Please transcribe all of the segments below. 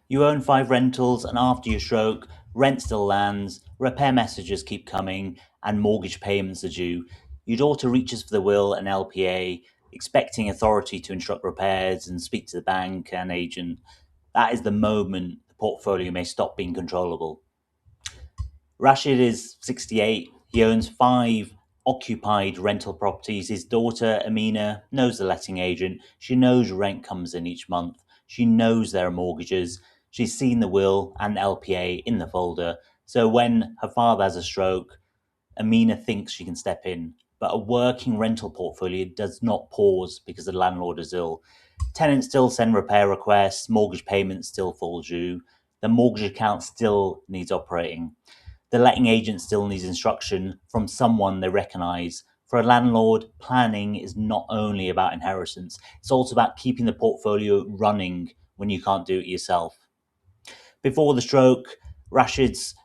You own 5 rentals, and after your stroke, rent still lands, repair messages keep coming, and mortgage payments are due. Your daughter reaches for the will and LPA, expecting authority to instruct repairs and speak to the bank and agent. That is the moment the portfolio may stop being controllable. Rashid is 68. He owns 5 occupied rental properties. His daughter, Amina, knows the letting agent. She knows rent comes in each month. She knows there are mortgages. She's seen the will and LPA in the folder. So when her father has a stroke, Amina thinks she can step in. But a working rental portfolio does not pause because the landlord is ill. Tenants still send repair requests. Mortgage payments still fall due. The mortgage account still needs operating. The letting agent still needs instruction from someone they recognise. For a landlord, planning is not only about inheritance, it's also about keeping the portfolio running when you can't do it yourself. Before the stroke, Rashid's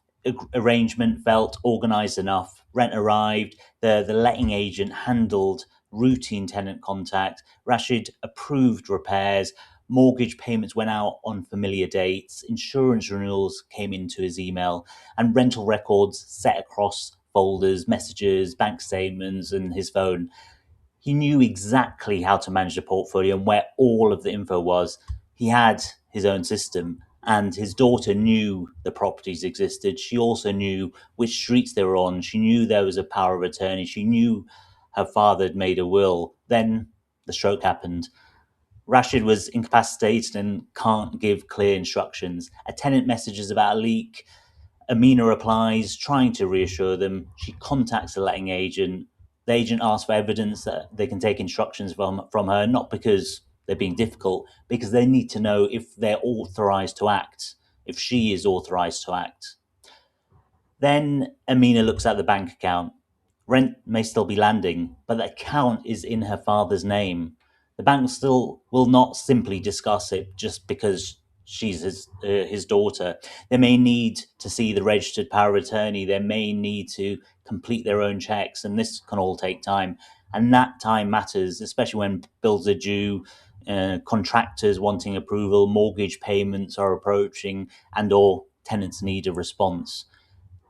arrangement felt organised enough. Rent arrived, the letting agent handled routine tenant contact, Rashid approved repairs, mortgage payments went out on familiar dates, insurance renewals came into his email, and rental records set across folders, messages, bank statements, and his phone. He knew exactly how to manage the portfolio and where all of the info was. He had his own system, and his daughter knew the properties existed. She also knew which streets they were on. She knew there was a power of attorney. She knew her father had made a will. Then the stroke happened. Rashid was incapacitated and can't give clear instructions. A tenant messages about a leak. Amina replies, trying to reassure them. She contacts the letting agent. The agent asks for evidence that they can take instructions from her, not because they're being difficult, because they need to know if they're authorized to act, if she is authorized to act. Then Amina looks at the bank account. Rent may still be landing, but the account is in her father's name. The bank still will not simply discuss it just because she's his daughter. They may need to see the registered power of attorney. They may need to complete their own checks, and this can all take time. And that time matters, especially when bills are due, contractors wanting approval, mortgage payments are approaching, and or tenants need a response.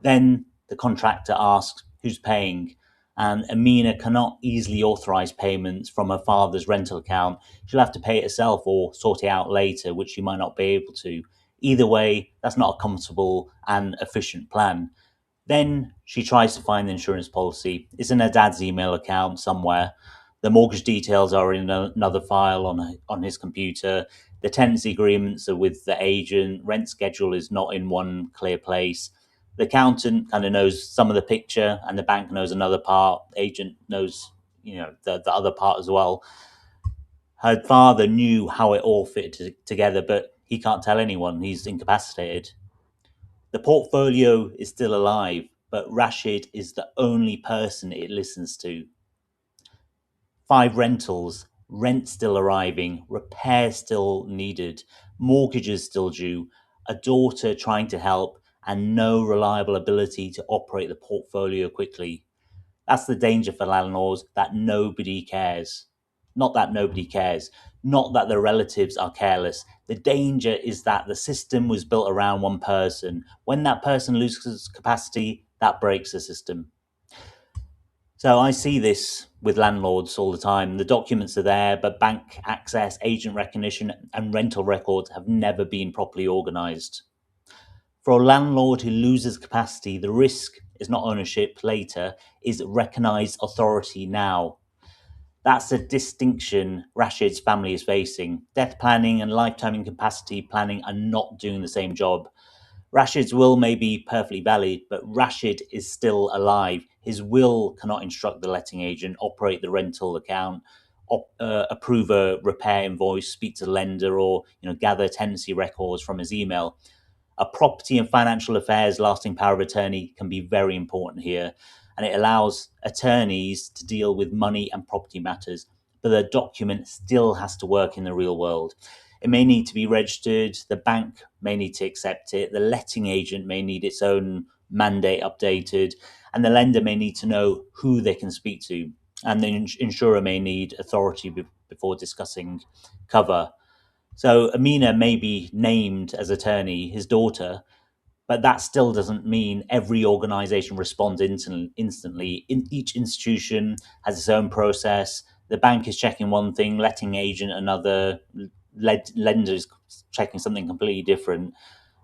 Then the contractor asks who's paying, and Amina cannot easily authorize payments from her father's rental account. She'll have to pay it herself or sort it out later, which she might not be able to. Either way, that's not a comfortable and efficient plan. Then she tries to find the insurance policy. It's in her dad's email account somewhere. The mortgage details are in another file on his computer. The tenancy agreements are with the agent. Rent schedule is not in one clear place. The accountant kind of knows some of the picture, and the bank knows another part. The agent knows, the other part as well. Her father knew how it all fit together, but he can't tell anyone. He's incapacitated. The portfolio is still alive, but Rashid is the only person it listens to. 5 rentals, rent still arriving, repairs still needed, mortgages still due, a daughter trying to help, and no reliable ability to operate the portfolio quickly. That's the danger for landlords, that nobody cares. Not that nobody cares, not that the relatives are careless. The danger is that the system was built around one person. When that person loses capacity, that breaks the system. So I see this with landlords all the time. The documents are there, but bank access, agent recognition, and rental records have never been properly organised. For a landlord who loses capacity, the risk is not ownership later, is recognised authority now. That's a distinction Rashid's family is facing. Death planning and lifetime incapacity planning are not doing the same job. Rashid's will may be perfectly valid, but Rashid is still alive. His will cannot instruct the letting agent, operate the rental account, approve a repair invoice, speak to the lender, or gather tenancy records from his email. A property and financial affairs lasting power of attorney can be very important here, and it allows attorneys to deal with money and property matters, but the document still has to work in the real world. It may need to be registered, the bank may need to accept it, the letting agent may need its own mandate updated, and the lender may need to know who they can speak to, and the insurer may need authority before discussing cover. So Amina may be named as attorney, his daughter, but that still doesn't mean every organization responds instantly. Each institution has its own process. The bank is checking one thing, letting agent another, lenders checking something completely different.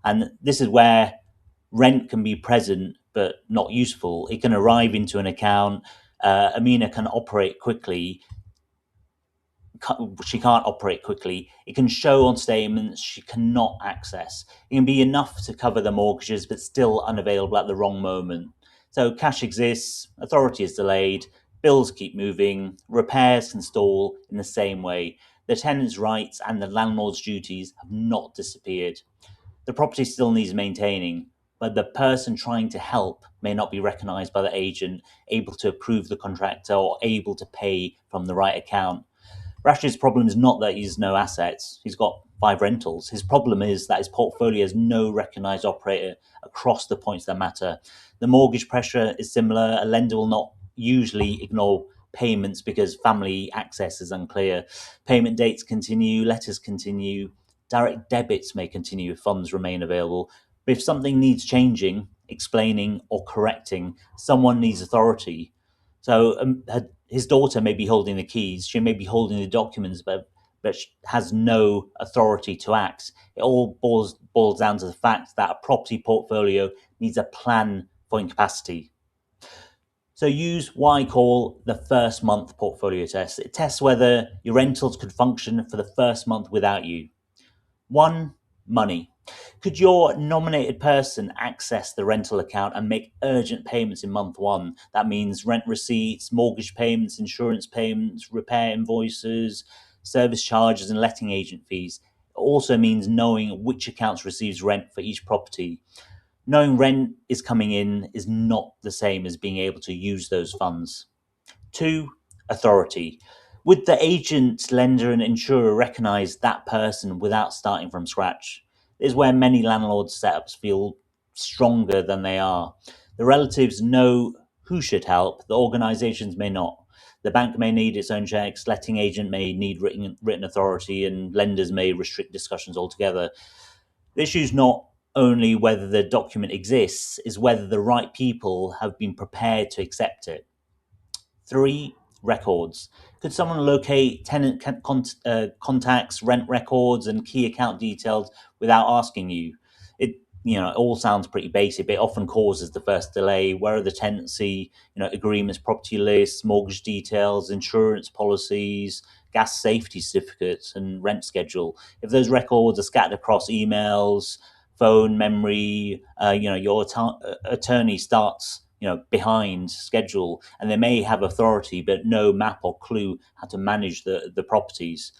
And this is where rent can be present but not useful. It can arrive into an account. Amina can operate quickly. She can't operate quickly. It can show on statements she cannot access. It can be enough to cover the mortgages, but still unavailable at the wrong moment. So cash exists, authority is delayed, bills keep moving, repairs can stall in the same way. The tenant's rights and the landlord's duties have not disappeared. The property still needs maintaining, but the person trying to help may not be recognised by the agent, able to approve the contractor, or able to pay from the right account. Rashid's problem is not that he's no assets. He's got 5 rentals. His problem is that his portfolio has no recognised operator across the points that matter. The mortgage pressure is similar. A lender will not usually ignore payments because family access is unclear. Payment dates continue, letters continue, direct debits may continue if funds remain available. But if something needs changing, explaining, or correcting, someone needs authority. So his daughter may be holding the keys, she may be holding the documents, but has no authority to act. It all boils down to the fact that a property portfolio needs a plan for incapacity. So use what I call the first month portfolio test. It tests whether your rentals could function for the first month without you. 1. Money. Could your nominated person access the rental account and make urgent payments in month 1? That means rent receipts, mortgage payments, insurance payments, repair invoices, service charges, and letting agent fees. It also means knowing which accounts receives rent for each property. Knowing rent is coming in is not the same as being able to use those funds. 2. Authority. Would the agent, lender, and insurer recognise that person without starting from scratch? This is where many landlords' setups feel stronger than they are. The relatives know who should help, the organisations may not. The bank may need its own checks, letting agent may need written authority, and lenders may restrict discussions altogether. The issue is not only whether the document exists, is whether the right people have been prepared to accept it. 3. Records. Could someone locate tenant contacts, rent records, and key account details without asking you? It all sounds pretty basic, but it often causes the first delay. Where are the tenancy, agreements, property lists, mortgage details, insurance policies, gas safety certificates, and rent schedule? If those records are scattered across emails, phone, memory, your attorney starts behind schedule, and they may have authority but no map or clue how to manage the properties.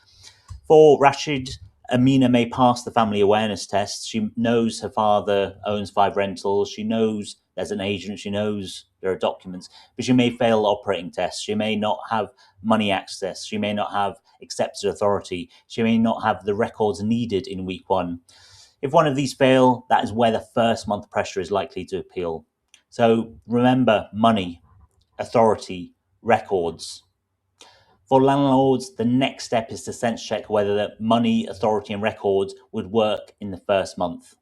For Rashid, Amina may pass the family awareness test. She knows her father owns 5 rentals. She knows there's an agent. She knows there are documents, but she may fail operating tests. She may not have money access. She may not have accepted authority. She may not have the records needed in week 1. If one of these fail, that is where the first month pressure is likely to appeal. So remember, money, authority, records. For landlords, the next step is to sense check whether the money, authority, and records would work in the first month.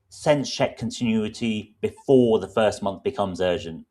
Sense check continuity before the first month becomes urgent.